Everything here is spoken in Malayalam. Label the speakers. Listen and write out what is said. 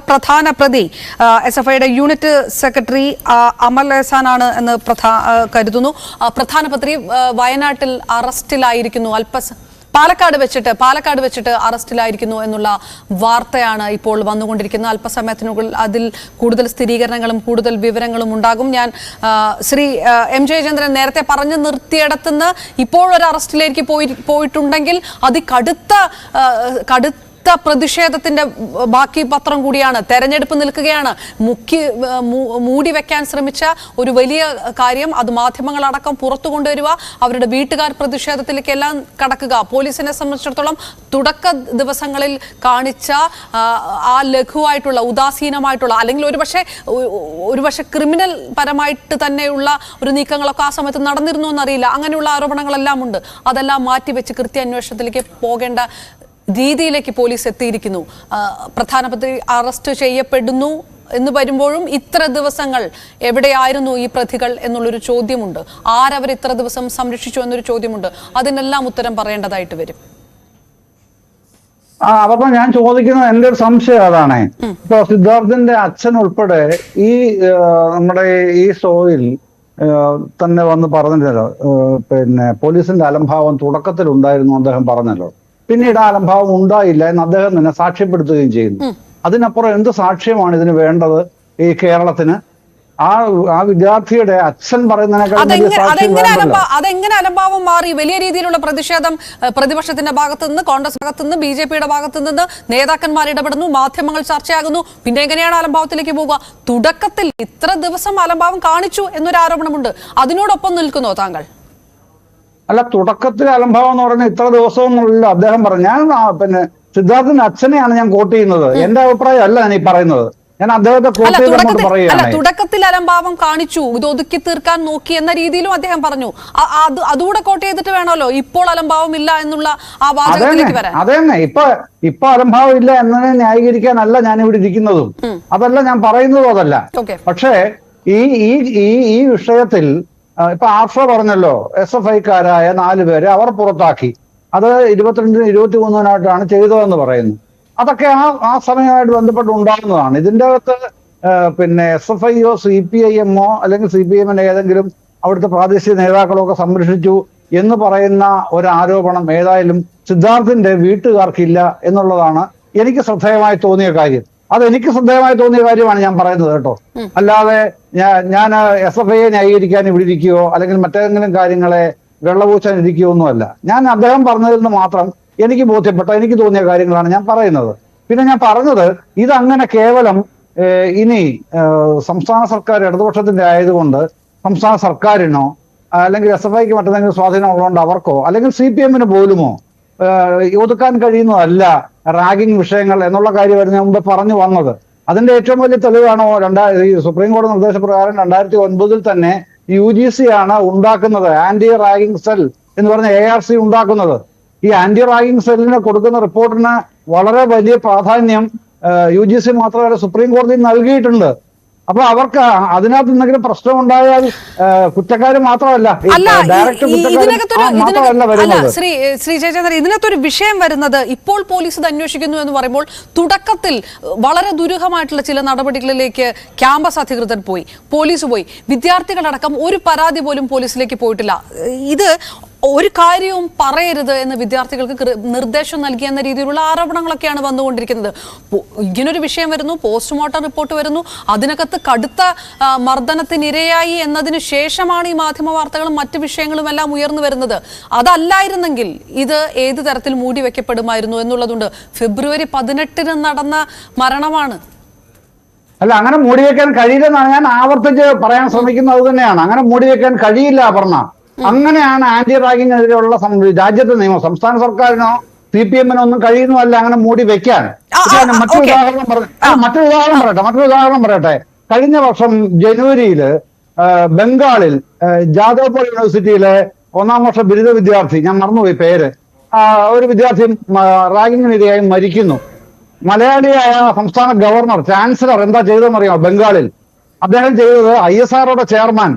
Speaker 1: പ്രധാന പ്രതി എസ്എഫ്ഐയുടെ യൂണിറ്റ് സെക്രട്ടറി അമൽ എഹ്സാനാണ് എന്ന് കരുതുന്നു. പ്രധാന പ്രതി വയനാട്ടിൽ അറസ്റ്റിലായിരിക്കുന്നു. പാലക്കാട് വെച്ചിട്ട് അറസ്റ്റിലായിരിക്കുന്നു എന്നുള്ള വാർത്തയാണ് ഇപ്പോൾ വന്നുകൊണ്ടിരിക്കുന്നത്. അല്പസമയത്തിനുള്ളിൽ അതിൽ കൂടുതൽ സ്ഥിരീകരണങ്ങളും കൂടുതൽ വിവരങ്ങളും ഉണ്ടാകും. ഞാൻ ശ്രീ എം ജയചന്ദ്രൻ നേരത്തെ പറഞ്ഞു നിർത്തിയിടത്തുനിന്ന് ഇപ്പോഴൊരു അറസ്റ്റിലേക്ക് പോയിട്ടുണ്ടെങ്കിൽ കടുത്ത പ്രതിഷേധത്തിന്റെ ബാക്കി പത്രം കൂടിയാണ്. തെരഞ്ഞെടുപ്പ് നിൽക്കുകയാണ്. മൂടി വെക്കാൻ ശ്രമിച്ച ഒരു വലിയ കാര്യം അത് മാധ്യമങ്ങളടക്കം പുറത്തു കൊണ്ടുവരിക, അവരുടെ വീട്ടുകാർ പ്രതിഷേധത്തിലേക്കെല്ലാം കടക്കുക. പോലീസിനെ സംബന്ധിച്ചിടത്തോളം തുടക്ക ദിവസങ്ങളിൽ കാണിച്ച ആ ലഘുവായിട്ടുള്ള ഉദാസീനമായിട്ടുള്ള അല്ലെങ്കിൽ ഒരുപക്ഷെ ക്രിമിനൽ പരമായിട്ട് തന്നെയുള്ള ഒരു നീക്കങ്ങളൊക്കെ ആ സമയത്ത് നടന്നിരുന്നു എന്നറിയില്ല. അങ്ങനെയുള്ള ആരോപണങ്ങളെല്ലാം ഉണ്ട്. അതെല്ലാം മാറ്റിവെച്ച് കൃത്യാന്വേഷണത്തിലേക്ക് പോകേണ്ട രീതിയിലേക്ക് പോലീസ് എത്തിയിരിക്കുന്നു. പ്രധാനമന്ത്രി അറസ്റ്റ് ചെയ്യപ്പെടുന്നു എന്ന് വരുമ്പോഴും ഇത്ര ദിവസങ്ങൾ എവിടെയായിരുന്നു ഈ പ്രതികൾ എന്നുള്ളൊരു ചോദ്യമുണ്ട്. ആരവർ ഇത്ര ദിവസം സംരക്ഷിച്ചു എന്നൊരു ചോദ്യമുണ്ട്. അതിനെല്ലാം ഉത്തരം പറയേണ്ടതായിട്ട് വരും.
Speaker 2: അപ്പൊ ഞാൻ ചോദിക്കുന്നത് എന്റെ ഒരു സംശയം അതാണ്. ഇപ്പൊ സിദ്ധാർത്ഥിന്റെ അച്ഛൻ ഉൾപ്പെടെ ഈ നമ്മുടെ ഈ ഷോയിൽ തന്നെ വന്ന് പറഞ്ഞല്ലോ, പിന്നെ പോലീസിന്റെ അലംഭാവം തുടക്കത്തിൽ ഉണ്ടായിരുന്നു അദ്ദേഹം പറഞ്ഞല്ലോ. പിന്നീട് ആ അലംഭാവം ഉണ്ടായില്ല എന്ന് അദ്ദേഹം തന്നെ സാക്ഷ്യപ്പെടുത്തുകയും ചെയ്യുന്നു. അതിനപ്പുറം എന്ത് സാക്ഷ്യമാണ് ഇതിന് വേണ്ടത് ഈ കേരളത്തിന്? ആ വിദ്യാർത്ഥിയുടെ അച്ഛൻ പറയുന്നതിനേക്കാൾ
Speaker 1: അതെങ്ങനെ അലംഭാവം മാറി? വലിയ രീതിയിലുള്ള പ്രതിഷേധം പ്രതിപക്ഷത്തിന്റെ ഭാഗത്തു നിന്ന്, കോൺഗ്രസ് ഭാഗത്തു നിന്ന്, BJP-യുടെ ഭാഗത്തു നിന്ന് നേതാക്കന്മാർ ഇടപെടുന്നു, മാധ്യമങ്ങൾ ചർച്ചയാകുന്നു. പിന്നെ എങ്ങനെയാണ് അലംഭാവത്തിലേക്ക് പോവുക? തുടക്കത്തിൽ ഇത്ര ദിവസം അലംഭാവം കാണിച്ചു എന്നൊരു ആരോപണമുണ്ട്. അതിനോടൊപ്പം നിൽക്കുന്നോ താങ്കൾ?
Speaker 2: അല്ല, തുടക്കത്തിൽ അലംഭാവം എന്ന് പറഞ്ഞാൽ ഇത്ര ദിവസമൊന്നുമില്ല അദ്ദേഹം പറഞ്ഞു. ഞാൻ പിന്നെ സിദ്ധാർത്ഥിന്റെ അച്ഛനെയാണ് ഞാൻ കോട്ട് ചെയ്യുന്നത്. എന്റെ അഭിപ്രായം അല്ല ഞാൻ ഈ പറയുന്നത്. ഞാൻ അദ്ദേഹത്തെ കോട്ട് ചെയ്തുകൊണ്ട് പറയുകയാണ്.
Speaker 1: തുടക്കത്തിൽ അലംഭാവം കാണിച്ചു, ഇത് ഒതുക്കി തീർക്കാൻ നോക്കി എന്ന രീതിയിലും അദ്ദേഹം പറഞ്ഞു. അതുകൂടെ കോട്ട് ചെയ്തിട്ട് വേണമല്ലോ ഇപ്പോൾ അലംഭാവം ഇല്ല എന്നുള്ള ആ വാചകത്തിലേക്ക് വരാൻ.
Speaker 2: അതന്നെ ഇപ്പൊ അലംഭാവം ഇല്ല എന്നതിനെ ന്യായീകരിക്കാനല്ല ഞാൻ ഇവിടെ ഇരിക്കുന്നതും. അതല്ല ഞാൻ പറയുന്നതും അതല്ല. പക്ഷേ ഈ വിഷയത്തിൽ ഇപ്പൊ ആർഷ പറഞ്ഞല്ലോ, SFI-ക്കാരായ 4 പേരെ അവർ പുറത്താക്കി. അത് 22-നും 23-നായിട്ടാണ് ചെയ്തതെന്ന് പറയുന്നു. അതൊക്കെ ആ സമയമായിട്ട് ബന്ധപ്പെട്ട് ഉണ്ടാകുന്നതാണ്. ഇതിന്റെ അകത്ത് പിന്നെ SFI-യോ CPIM-ഓ അല്ലെങ്കിൽ CPM-ന്റെ ഏതെങ്കിലും അവിടുത്തെ പ്രാദേശിക നേതാക്കളോ ഒക്കെ സംരക്ഷിച്ചു എന്ന് പറയുന്ന ഒരു ആരോപണം ഏതായാലും സിദ്ധാർത്ഥിന്റെ വീട്ടുകാർക്കില്ല എന്നുള്ളതാണ് എനിക്ക് ശ്രദ്ധേയമായി തോന്നിയ കാര്യം. അതെനിക്ക് ശ്രദ്ധേയമായി തോന്നിയ കാര്യമാണ് ഞാൻ പറയുന്നത് കേട്ടോ. അല്ലാതെ ഞാൻ SFI-യെ ന്യായീകരിക്കാൻ ഇവിടെ ഇരിക്കുകയോ അല്ലെങ്കിൽ മറ്റേതെങ്കിലും കാര്യങ്ങളെ വെള്ളപൂച്ചാൻ ഇരിക്കുകയോ ഒന്നുമല്ല. ഞാൻ അദ്ദേഹം പറഞ്ഞതിൽ നിന്ന് മാത്രം എനിക്ക് ബോധ്യപ്പെട്ട, എനിക്ക് തോന്നിയ കാര്യങ്ങളാണ് ഞാൻ പറയുന്നത്. പിന്നെ ഞാൻ പറഞ്ഞത് ഇതങ്ങനെ കേവലം ഇനി സംസ്ഥാന സർക്കാർ ഇടതുപക്ഷത്തിന്റെ ആയതുകൊണ്ട് സംസ്ഥാന സർക്കാരിനോ അല്ലെങ്കിൽ SFI-ക്ക് മറ്റെന്തെങ്കിലും സ്വാധീനം ഉള്ളതുകൊണ്ട് അവർക്കോ അല്ലെങ്കിൽ CPM-ന് പോലുമോ ഒതുക്കാൻ കഴിയുന്നതല്ല റാഗിംഗ് വിഷയങ്ങൾ എന്നുള്ള കാര്യമായിരുന്നു ഞാൻ മുമ്പ് പറഞ്ഞു വന്നത്. അതിന്റെ ഏറ്റവും വലിയ തെളിവാണോ സുപ്രീം കോടതി നിർദ്ദേശപ്രകാരം 2009 തന്നെ UGC ആണ് ഉണ്ടാക്കുന്നത്, ആന്റി റാഗിംഗ് സെൽ എന്ന് പറഞ്ഞ ARC ഉണ്ടാക്കുന്നത്. ഈ ആന്റി റാഗിംഗ് സെല്ലിന് കൊടുക്കുന്ന റിപ്പോർട്ടിന് വളരെ വലിയ പ്രാധാന്യം UGC മാത്രമല്ല സുപ്രീം കോടതി നൽകിയിട്ടുണ്ട്. അപ്പൊ അവർക്ക് അതിനകത്ത് എന്തെങ്കിലും പ്രശ്നം ഉണ്ടായാൽ കുറ്റക്കാര് മാത്രമല്ല
Speaker 1: ശ്രീ ജയചന്ദ്രൻ, ഇതിനകത്തൊരു വിഷയം വരുന്നത് ഇപ്പോൾ പോലീസ് ഇത് അന്വേഷിക്കുന്നു എന്ന് പറയുമ്പോൾ തുടക്കത്തിൽ വളരെ ദുരൂഹമായിട്ടുള്ള ചില നടപടികളിലേക്ക് ക്യാമ്പസ് അധികൃതർ പോയി, പോലീസ് പോയി, വിദ്യാർത്ഥികളടക്കം ഒരു പരാതി പോലും പോലീസിലേക്ക് പോയിട്ടില്ല. ഇത് ഒരു കാര്യവും പറയരുത് എന്ന് വിദ്യാർത്ഥികൾക്ക് നിർദ്ദേശം നൽകിയെന്ന രീതിയിലുള്ള ആരോപണങ്ങളൊക്കെയാണ് വന്നുകൊണ്ടിരിക്കുന്നത്. ഇങ്ങനൊരു വിഷയം വരുന്നു, പോസ്റ്റ്മോർട്ടം റിപ്പോർട്ട് വരുന്നു, അതിനകത്ത് കടുത്ത മർദ്ദനത്തിനിരയായി എന്നതിന് ശേഷമാണ് ഈ മാധ്യമ വാർത്തകളും മറ്റു വിഷയങ്ങളും എല്ലാം ഉയർന്നു വരുന്നത്. അതല്ലായിരുന്നെങ്കിൽ ഇത് ഏത് തരത്തിൽ മൂടി വെക്കപ്പെടുമായിരുന്നു എന്നുള്ളതുണ്ട്. ഫെബ്രുവരി 18-ന് നടന്ന മരണമാണ്.
Speaker 2: അല്ല, അങ്ങനെ മൂടി വെക്കാൻ കഴിയില്ലെന്നാണ് ഞാൻ ആവർത്തിച്ച് പറയാൻ ശ്രമിക്കുന്നത്. അത് തന്നെയാണ്, അങ്ങനെ മൂടി വെക്കാൻ കഴിയില്ല അപർണ. അങ്ങനെയാണ് ആന്റി റാഗിങ്ങിനെതിരെയുള്ള രാജ്യത്തെ നിയമം. സംസ്ഥാന സർക്കാരിനോ CPM-നോ ഒന്നും കഴിയുന്നതല്ല അങ്ങനെ മൂടി വെക്കാൻ. മറ്റൊരു ഉദാഹരണം പറയട്ടെ. കഴിഞ്ഞ വർഷം ജനുവരിയിൽ ബംഗാളിൽ ജാദവ്പൂർ യൂണിവേഴ്സിറ്റിയിലെ 1ാം വർഷ ബിരുദ വിദ്യാർത്ഥി, ഞാൻ മറന്നുപോയി പേര്, ഒരു വിദ്യാർത്ഥി റാഗിങ്ങിനിരയായി മരിക്കുന്നു. മലയാളിയായ സംസ്ഥാന ഗവർണർ, ചാൻസലർ എന്താ ചെയ്തതെന്നറിയാമോ? ബംഗാളിൽ അദ്ദേഹം ചെയ്തത് ISRO-യുടെ ചെയർമാൻ